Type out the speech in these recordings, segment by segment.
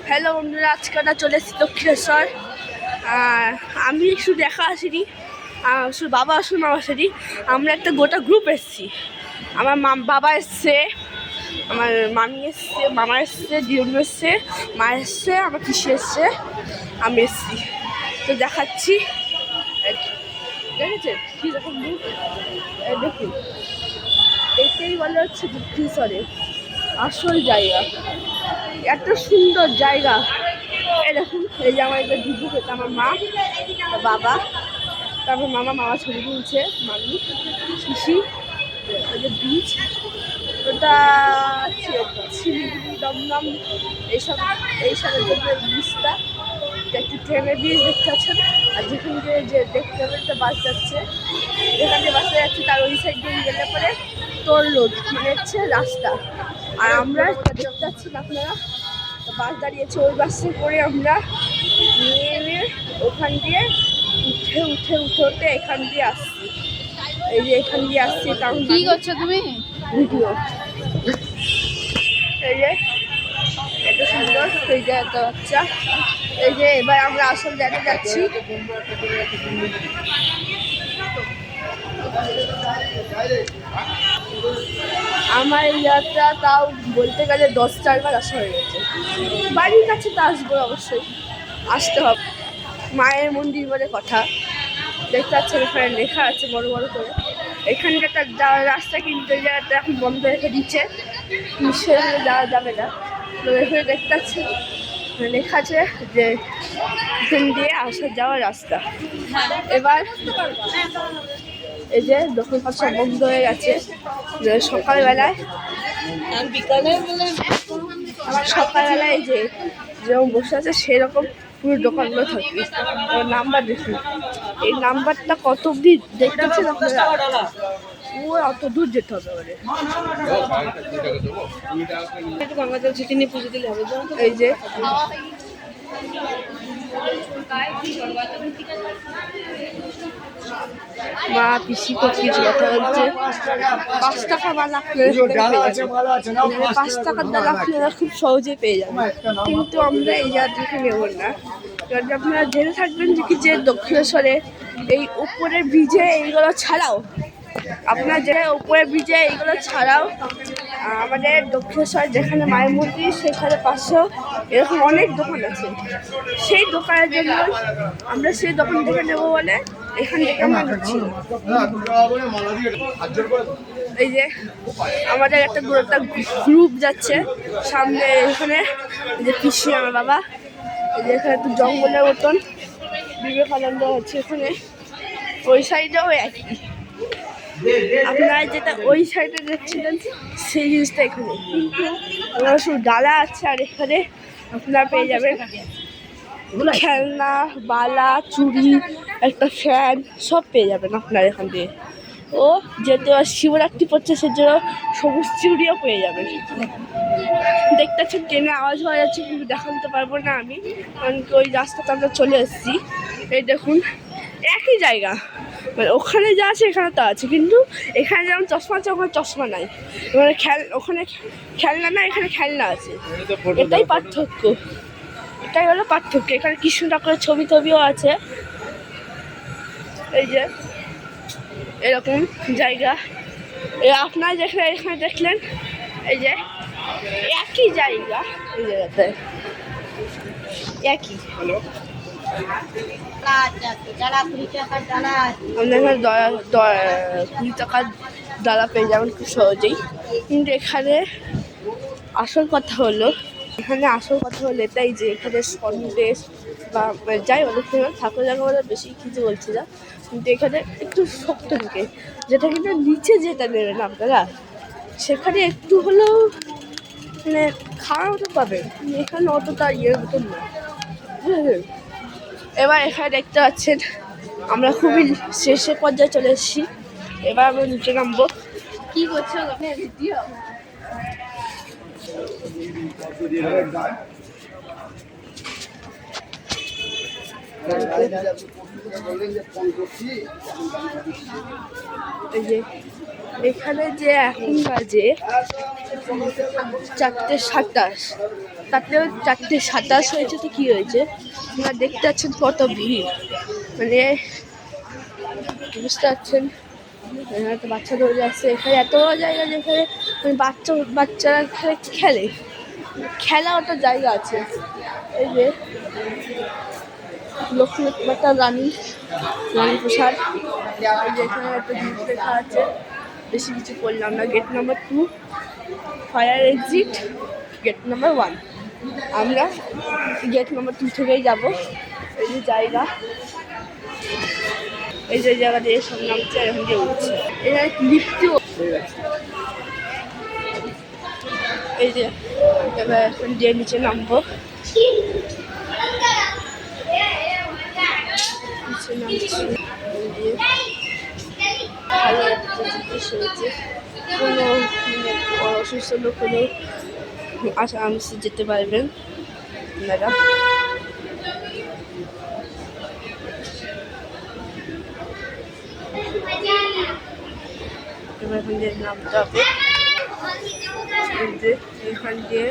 Hello বন্ধুরা, আজকে আমরা চলে এসেছি দক্ষিণেশ্বর। আমি শুধু দেখা আসিনি, শুধু বাবা আসুন মামা আসেনি, আমরা একটা গোটা গ্রুপ এসেছি। আমার বাবা এসছে, আমার মামি এসছে, মামা এসছে, দিদুন এসছে, মা এসছে, আমার পিসি এসছে, আমি এসছি। তো দেখাচ্ছি, দেখেছেন কীরকম মুখ, দেখুন এটাই বলে হচ্ছে দক্ষিণেশ্বরের আসল জায়গা। এত সুন্দর জায়গা। এই দেখুন, এই যে আমার এবার দিদু, এটা আমার মা, বাবা, তারপর মামা ছবি তুলছে, মামি, শিশি, ওই যে বীজ, ওটা শিলিগুড়ি, দমদম, এইসবের জন্য বীজটা একটি ট্রেনের বীজ দেখতে পাচ্ছেন। আর যেখান দিয়ে যে দেখতে হবে একটা বাস যাচ্ছে, যেখান দিয়ে বাসটা যাচ্ছে তার ওই সাইড দিয়ে গেলে পরে তোর রোড মানে হচ্ছে রাস্তা। আর আমরা দেখতে পাচ্ছেন আপনারা, বাস দাঁড়িয়েছে, ওই বাসে করে আমরা নেমে ওখান দিয়ে উঠে এখান দিয়ে আসছি। এই যে এখান দিয়ে আসছি। কারণ কি করছো তুমি? ভিডিও। এই যে এত সুন্দর, এই যে এত বাচ্চা। এই যে এবার আমরা আসল জায়গায় যাচ্ছি। আমার এই যাত্রা তাও বলতে গেলে 10-4 বার আসা হয়ে গেছে। বাড়ির কাছে তো আসবো, অবশ্যই আসতে হবে। মায়ের মন্দির বলে কথা, দেখতে পাচ্ছেন এখানে লেখা আছে বড় বড় করে। এখানকার রাস্তা কিন্তু এই জায়গাটা এখন বন্ধ রেখে দিচ্ছে, নিশ্চয়ই যাওয়া যাবে না। তো এখানে দেখতে পাচ্ছেন লেখা আছে যে এখান দিয়ে আসা যাওয়ার রাস্তা। এবার এই যে দোকানপাট সব বন্ধ হয়ে গেছে। সকালবেলায় এই যে যেরকম বসে আছে সেরকম পুরো দোকানগুলো থাকে। নাম্বার দেখুন, এই নাম্বারটা কত অব্দি দেখতে পাচ্ছেন আপনারা, ও অত দূর যেতে হবে। গঙ্গা জল ছিটি নিয়ে পুজো দিলে হবে। এই যে মা পিসি কিছু কথা বলছে। 5 টাকা মালা 5 টাকার ডালা আপনারা খুব সহজে পেয়ে যাবেন, কিন্তু আমরা এই জায়গাটা নেব না। কারণ আপনারা জেনে থাকবেন যে দক্ষিণেশ্বরে এই উপরের ব্রিজে এইগুলো ছাড়াও, আপনার যে উপরের ব্রিজে এইগুলো ছাড়াও আমাদের দক্ষিণেশ্বর যেখানে মায়ের মন্দির, সেখানে পাশেও এরকম অনেক দোকান আছে। সেই দোকানের জন্য আমরা সেই দোকান থেকে নেবো বলে এখান থেকে আমরা নিচ্ছি। এই যে আমাদের একটা গ্রুপ যাচ্ছে সামনে। এখানে যে পিসি, আমার বাবা, এই যে এখানে একটু জঙ্গলের মতন বিবেকানন্দ হচ্ছে এখানে। ওই সাইডেও একই, আপনারা যেটা ওই সাইডে দেখছিলেন সেই জিনিসটা এখানে, কিন্তু আমার শুধু ডালা আছে। আর এখানে আপনারা পেয়ে যাবেন খেলনা, বালা, চুড়ি, একটা ফ্যান, সব পেয়ে যাবেন আপনারা এখান থেকে। ও যেহেতু শিবরাত্রি পড়ছে সেজন্য সবুজ চুড়িও পেয়ে যাবেন। দেখতে পাচ্ছেন ট্রেনে আওয়াজ হয়ে যাচ্ছে, কিন্তু দেখাতে পারবো না আমি, কারণ কি ওই রাস্তাটা আমরা চলে এসেছি। এই দেখুন একই জায়গা, মানে ওখানে যা আছে এখানে তো আছে, কিন্তু এখানে যেমন চশমা আছে ওখানে চশমা নাই, মানে ওখানে খেলনা না, এখানে খেলনা আছে। এটাই পার্থক্য, এটাই হলো পার্থক্য। এখানে কৃষ্ণ ঠাকুরের ছবিও আছে। এই যে এরকম জায়গা আপনারা যেখানে এখানে দেখলেন, এই যে একই জায়গা, এই জায়গাতে একই। আপনার এখানে 20 টাকার ডালা পেয়ে যাবেন খুব সহজেই। কিন্তু এখানে আসল কথা হলো এটাই যে এখানে সন্দেশ বা যাই অনেক ঠাকুর জায়গা বলে বেশি কিছু বলছে না, কিন্তু এখানে একটু শক্ত থাকে, যেটা কিন্তু নিচে যেটা নেবেন আপনারা সেখানে একটু হলেও মানে খাওয়ার মতো পাবেন, এখানে অতটা ইয়ের মতন না। এবার এখানে দেখতে পাচ্ছেন আমরা খুবই শেষের পর্যায়ে চলে এসেছি। এবার আমরা নিচে নামবো। কি করছো? এই যে এখানে যে এখন বাজে 4:27, তাতেও 4:27 হয়েছে তো কি হয়েছে, আপনারা দেখতে পাচ্ছেন কত ভিড়, মানে বুঝতে পারছেন। এখানে তো বাচ্চা দৌড়ে আসছে, এখানে এত বড় জায়গা যেখানে মানে বাচ্চারা খেলে, খেলা ওটা জায়গা আছে। এই যে লক্ষ্মী মাতা রানী প্রসাদ, এই যে এখানে একটা জিনিস লেখা আছে, বেশি কিছু করলাম না। Gate number 2 fire exit, gate number 1। আমরা গেট নাম্বার 2 থেকেই যাব। এই যে জায়গা, এই যে জায়গা দিয়ে সব নামছে, এখান দিয়ে উঠছে। এখানে লিফটও, এই যে এবার এখন দিয়ে নিচে নামবো। নিচে নামছি, ভালো হয়েছে, কোনো অসুস্থ লোক হলেও আরামসে যেতে পারবেন আপনারা। এবার এখন দিয়ে নামতে হবে, এখান দিয়ে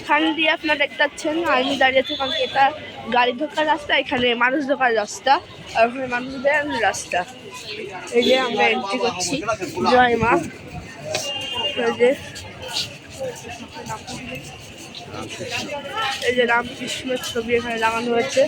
এখান দিয়ে আপনারা দেখতে পাচ্ছেন আর্মি দাঁড়িয়ে আছে, কারণ এটা গাড়ি ঢোকার রাস্তা, এখানে মানুষ ঢোকার রাস্তা, আর ওখানে মানুষ বেড়ানোর রাস্তা। এই যে আমরা এন্ট্রি করছি, জয় মা। এই যে রামকৃষ্ণের ছবি এখানে লাগানো হয়েছে।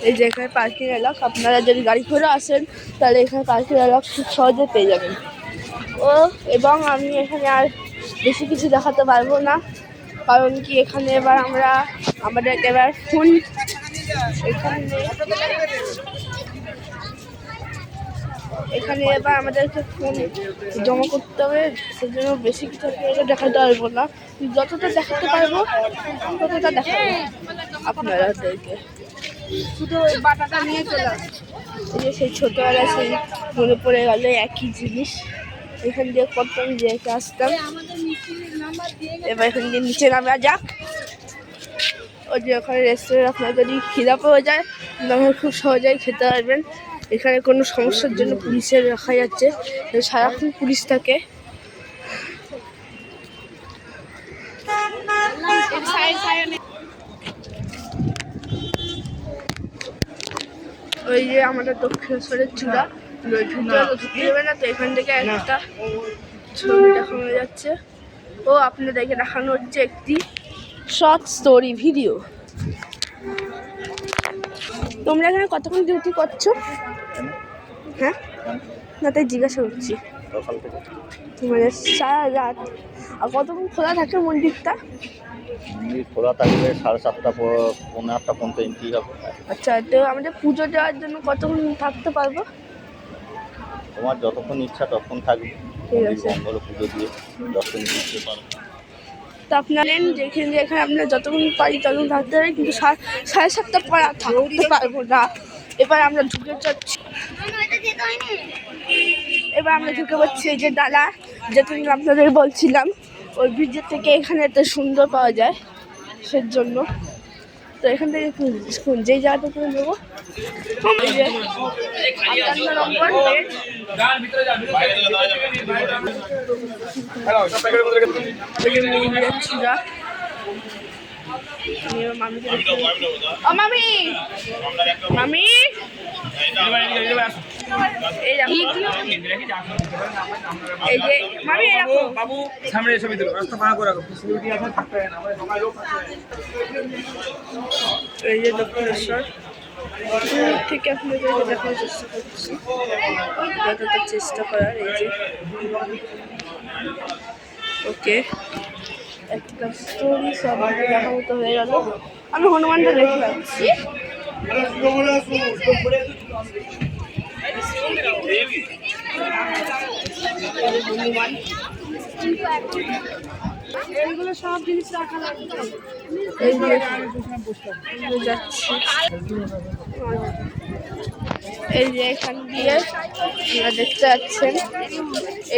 এই যে এখানে পার্কিং এলাকা, আপনারা যদি গাড়ি করে আসেন তাহলে এখানে পার্কিং এলাকা খুব সহজে পেয়ে যাবেন। এবং আমি এখানে আর বেশি কিছু দেখাতে পারবো না, কারণ কি এখানে এবার আমাদের এবার ফোন এখানে এবার আমাদেরকে ফোন জমা করতে হবে, সেজন্য বেশি কিছু দেখাতে পারবো না। যতটা দেখাতে পারবো ততটা দেখাবো আপনাদেরকে। শুধু ওই বাটাটা নিয়ে চলে আসছে। এই যে সেই ছোটোবেলা সেই মনে পড়ে গেল একই জিনিস, এখান দিয়ে কত আমি দেখে আসতাম। এবার এখান দিয়ে নিচে নামা যাক। ওই যে ওখানে রেস্টুরেন্ট, আপনার যদি খিদা পাওয়া যায় তাহলে খুব সহজেই খেতে পারবেন। এখানে কোনো সমস্যার জন্য পুলিশের রাখা যাচ্ছে, সারাক্ষণ পুলিশ থাকে। ওই যে আমাদের দক্ষিণেশ্বরের চূড়া, ঢুকতে দেবে না, তো এখান থেকে একটা ছবি দেখানো যাচ্ছে। ও আপনাদেরকে দেখানো হচ্ছে একটি শর্ট স্টোরি ভিডিও। তোমরা এখানে কতক্ষণ ডিউটি করছো? হ্যাঁ, না তাই জিজ্ঞাসা করছি। মানে সারা রাত। আর কতক্ষণ খোলা থাকে মন্দিরটা? খোলা থাকবে 7:30 পৌনে 8টা পর্যন্ত এন্ট্রি হবে। আচ্ছা, তো আমাদের পুজো দেওয়ার জন্য কতক্ষণ থাকতে পারবো? তোমার যতক্ষণ ইচ্ছা ততক্ষণ থাকবে। ঠিক আছে, পুজো দিয়ে দর্শন দিতে পারো। তো আপনারা যেখানে আমরা যতক্ষণ পারি ততক্ষণ থাকতে পারি, কিন্তু 7:30 পর আর থাকতে পারবো না। এবার আমরা ঢুকে যাচ্ছি, এবার আমরা ঢুকে পড়ছি এই যে ডালা, যেটা আপনাদের বলছিলাম ওই ব্রিজের থেকে এখানে এত সুন্দর পাওয়া যায় সেজন্য। তো এখান থেকে যেই জায়গাটা করে নেবো, এই যে 58 নম্বর বেড। মামি মামি এই যে মামি বাবু সামনে ছবি তুলো, রাস্তা পার করে রাখো, সিকিউরিটি আছে, থাকতে হয় না, আমরা সবাই লোক আছে। এই যে দক্ষিণেশ্বর থেকে আপনাদের দেখার চেষ্টা করছি, যতটা চেষ্টা করার। এই যে ওকে, একটা স্টোরি সব দেখা মতো হয়ে গেল। আমি হনুমানটা দেখে পাচ্ছি। হনুমান, এইগুলো সব জিনিস রাখা লাগবে। এই যে যাচ্ছি, এই যে এখান দিয়ে আপনারা দেখতে পাচ্ছেন,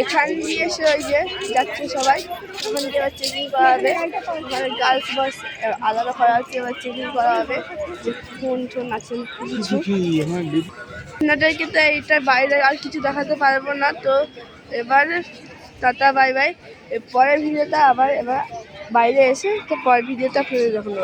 এখান দিয়ে এসে ওই যে যাচ্ছে সবাই, ওখান দিয়ে এবার চেকিং করা হবে। ওখানে গার্লস বয়েজ আলাদা করা হচ্ছে, এবার চেকিং করা হবে যে ফোন টোন আছে কিছু। আপনাদেরকে তো এইটার বাইরে আর কিছু দেখাতে পারবো না, তো এবার টাটা বাই বাই। পরের ভিডিওটা আবার এবার বাইরে এসে তো পরের ভিডিওটা আপনাদের দেখানো হবে।